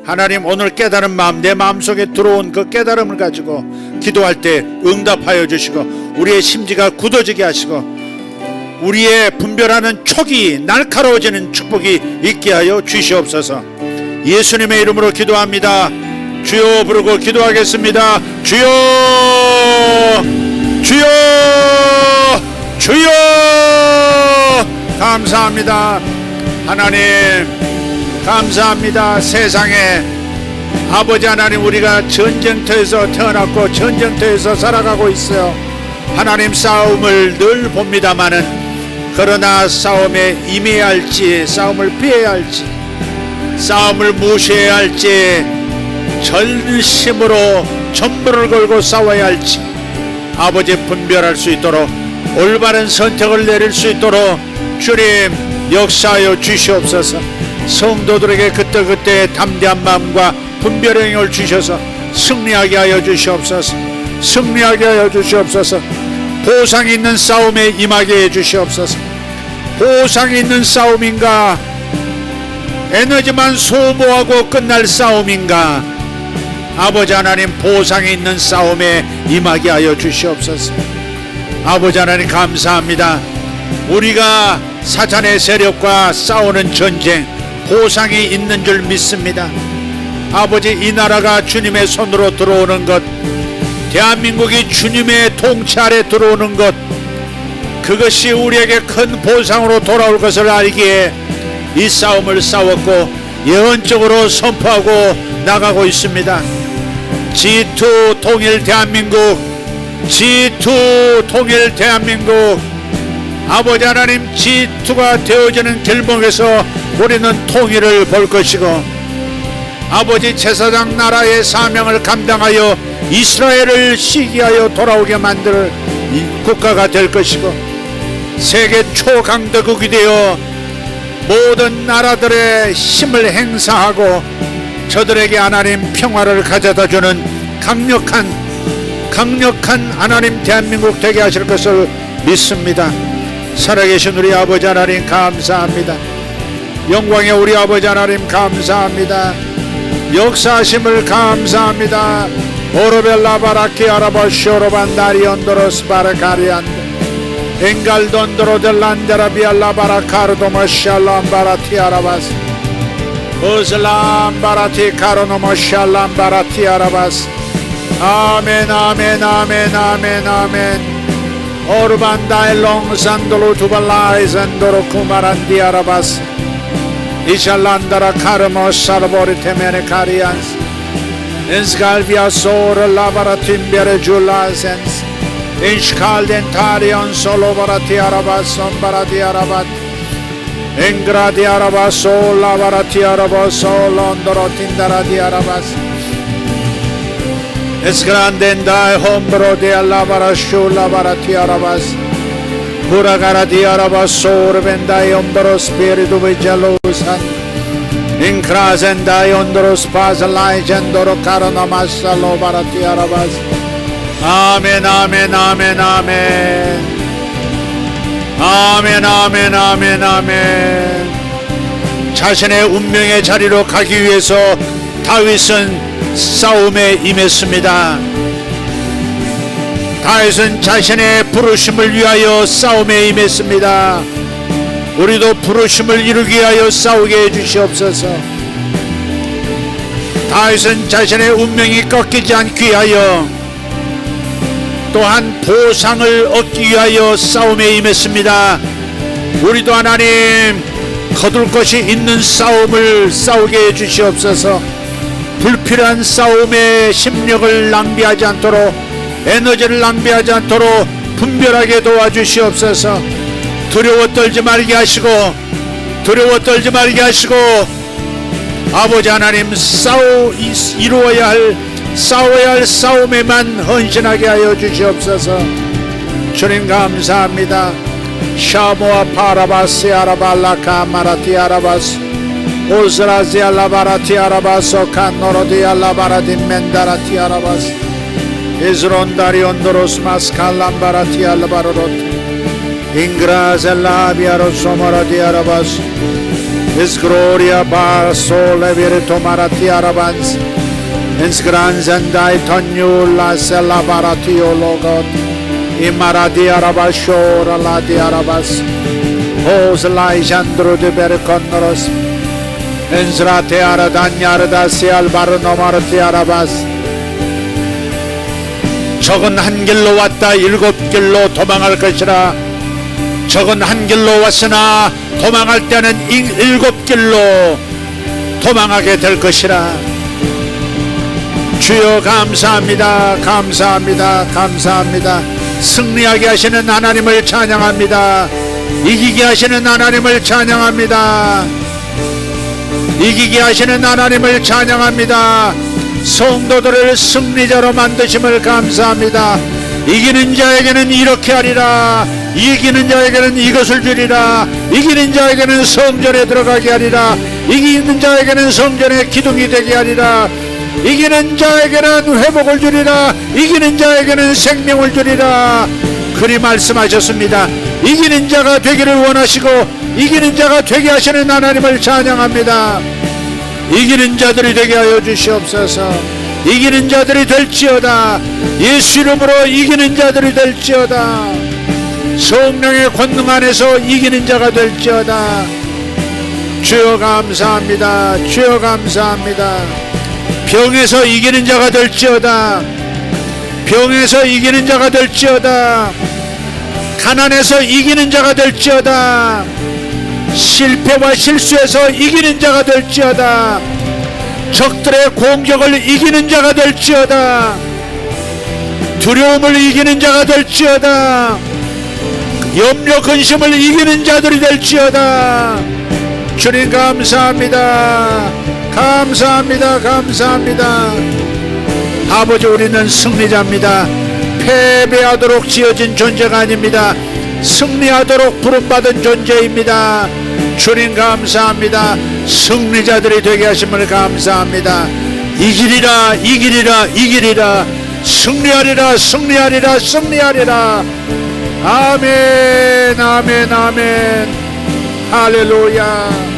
하나님, 오늘 깨달은 마음, 내 마음속에 들어온 그 깨달음을 가지고 기도할 때 응답하여 주시고 우리의 심지가 굳어지게 하시고 우리의 분별하는 촉이 날카로워지는 축복이 있게 하여 주시옵소서. 예수님의 이름으로 기도합니다. 주여 부르고 기도하겠습니다. 주여, 주여, 주여. 감사합니다. 하나님 감사합니다. 세상에 아버지 하나님, 우리가 전쟁터에서 태어났고 전쟁터에서 살아가고 있어요. 하나님, 싸움을 늘 봅니다마는 그러나 싸움에 임해야 할지 싸움을 피해야 할지 싸움을 무시해야 할지 전심으로 전부를 걸고 싸워야 할지 아버지 분별할 수 있도록 올바른 선택을 내릴 수 있도록 주님 역사하여 주시옵소서. 성도들에게 그때그때 담대한 마음과 분별의 영을 주셔서 승리하게 하여 주시옵소서. 승리하게 하여 주시옵소서. 보상이 있는 싸움에 임하게 해 주시옵소서. 보상이 있는 싸움인가, 에너지만 소모하고 끝날 싸움인가, 아버지 하나님 보상이 있는 싸움에 임하게 하여 주시옵소서. 아버지 하나님 감사합니다. 우리가 사탄의 세력과 싸우는 전쟁 보상이 있는 줄 믿습니다. 아버지, 이 나라가 주님의 손으로 들어오는 것, 대한민국이 주님의 통치 아래 들어오는 것, 그것이 우리에게 큰 보상으로 돌아올 것을 알기에 이 싸움을 싸웠고 예언적으로 선포하고 나가고 있습니다. G2 통일 대한민국, G2 통일 대한민국. 아버지 하나님, G2가 되어지는 길목에서 우리는 통일을 볼 것이고 아버지 제사장 나라의 사명을 감당하여 이스라엘을 시기하여 돌아오게 만들 국가가 될 것이고 세계 초강대국이 되어 모든 나라들의 힘을 행사하고 저들에게 하나님 평화를 가져다주는 강력한 하나님 대한민국 되게 하실 것을 믿습니다. 살아계신 우리 아버지 하나님 감사합니다. 영광의 우리 아버지 하나님 감사합니다. 역사하심을 감사합니다. 오르벨라 바라키 아라바쇼로 반다리 온도로스 바라카리안데 엥갈돈도로 델란데라 비알라 바라카르도 마샬람 바라티 아라바스 오슬람 바라티 카로노 마샬람 바라티 아라바스. 아멘 아멘 아멘 아멘 아멘. 오르반다의 롱산도로 두발라이산도로 쿠마란디 아라바스 이샬란다라 카르모 사르보리 테메네 카리안스 인스갈비아 소르 라바라 팀베레 줄라센스 인시칼덴타리온 솔로바라티 아라바스 옴바라디 아라바 엥그라디 아라바소 라바라티 아라바소 론도로 틴다라디 아라바스 에스그란덴다이 홈브로디 알라바라쇼 라바라티 아라바스 Buragara Arabasor Vendai Ondoros Spiritu Vigelusan Incrasendai Ondoros Pazalai Gendoro Karanamasa Lobarati Arabas. Amen, amen, amen, amen. 아멘 아멘 아멘 아멘. 자신의 운명의 자리로 가기 위해서 다윗은 싸움에 임했습니다. 다윗은 자신의 부르심을 위하여 싸움에 임했습니다. 우리도 부르심을 이루기 위하여 싸우게 해주시옵소서. 다윗은 자신의 운명이 꺾이지 않기 위하여 또한 보상을 얻기 위하여 싸움에 임했습니다. 우리도 하나님 거둘 것이 있는 싸움을 싸우게 해주시옵소서. 불필요한 싸움에 심력을 낭비하지 않도록, 에너지를 낭비하지 않도록 분별하게 도와주시옵소서. 두려워 떨지 말게 하시고, 두려워 떨지 말게 하시고, 아버지 하나님 이루어야 할 싸워야 할 싸움에만 헌신하게 하여 주시옵소서. 주님 감사합니다. 샤모아 파라바스 아라발라카 마라티 아라바스 오스라지 알라바라티 아라바소 칸노로디 알라바라디 멘다라티 아라바스 이즈론다리 온도로스 마스칼람바라티 알라바로로트 잉그라젤라비아로 소모라디 아라바스 이스그로리아 바소 레비르토 마라티 아라반스 인스그란젠다이 턴유라 셀라바라티올로got 이마라디 아라바쇼라 라디 아라바스 호슬라이 잔드로드 베르콘노로스 인스라테 아라단야르다시 알바르노마르티 아라바스 적은 한 길로 왔다 일곱 길로 도망할 것이라. 적은 한 길로 왔으나 도망할 때는 일곱 길로 도망하게 될 것이라. 주여 감사합니다. 감사합니다. 감사합니다. 승리하게 하시는 하나님을 찬양합니다. 이기게 하시는 하나님을 찬양합니다. 이기게 하시는 하나님을 찬양합니다. 성도들을 승리자로 만드심을 감사합니다. 이기는 자에게는 이렇게 하리라. 이기는 자에게는 이것을 주리라. 이기는 자에게는 성전에 들어가게 하리라. 이기는 자에게는 성전의 기둥이 되게 하리라. 이기는 자에게는 회복을 주리라. 이기는 자에게는 생명을 주리라. 그리 말씀하셨습니다. 이기는 자가 되기를 원하시고 이기는 자가 되게 하시는 하나님을 찬양합니다. 이기는 자들이 되게 하여 주시옵소서. 이기는 자들이 될지어다. 예수 이름으로 이기는 자들이 될지어다. 성령의 권능 안에서 이기는 자가 될지어다. 주여 감사합니다. 주여 감사합니다. 병에서 이기는 자가 될지어다. 병에서 이기는 자가 될지어다. 가난에서 이기는 자가 될지어다. 실패와 실수에서 이기는 자가 될지어다. 적들의 공격을 이기는 자가 될지어다. 두려움을 이기는 자가 될지어다. 염려 근심을 이기는 자들이 될지어다. 주님 감사합니다. 감사합니다. 감사합니다. 아버지 우리는 승리자입니다. 패배하도록 지어진 존재가 아닙니다. 승리하도록 부름받은 존재입니다. 주님 감사합니다. 승리자들이 되게 하심을 감사합니다. 이기리라 이기리라 이기리라. 승리하리라 승리하리라 승리하리라. 아멘 아멘 아멘. 할렐루야.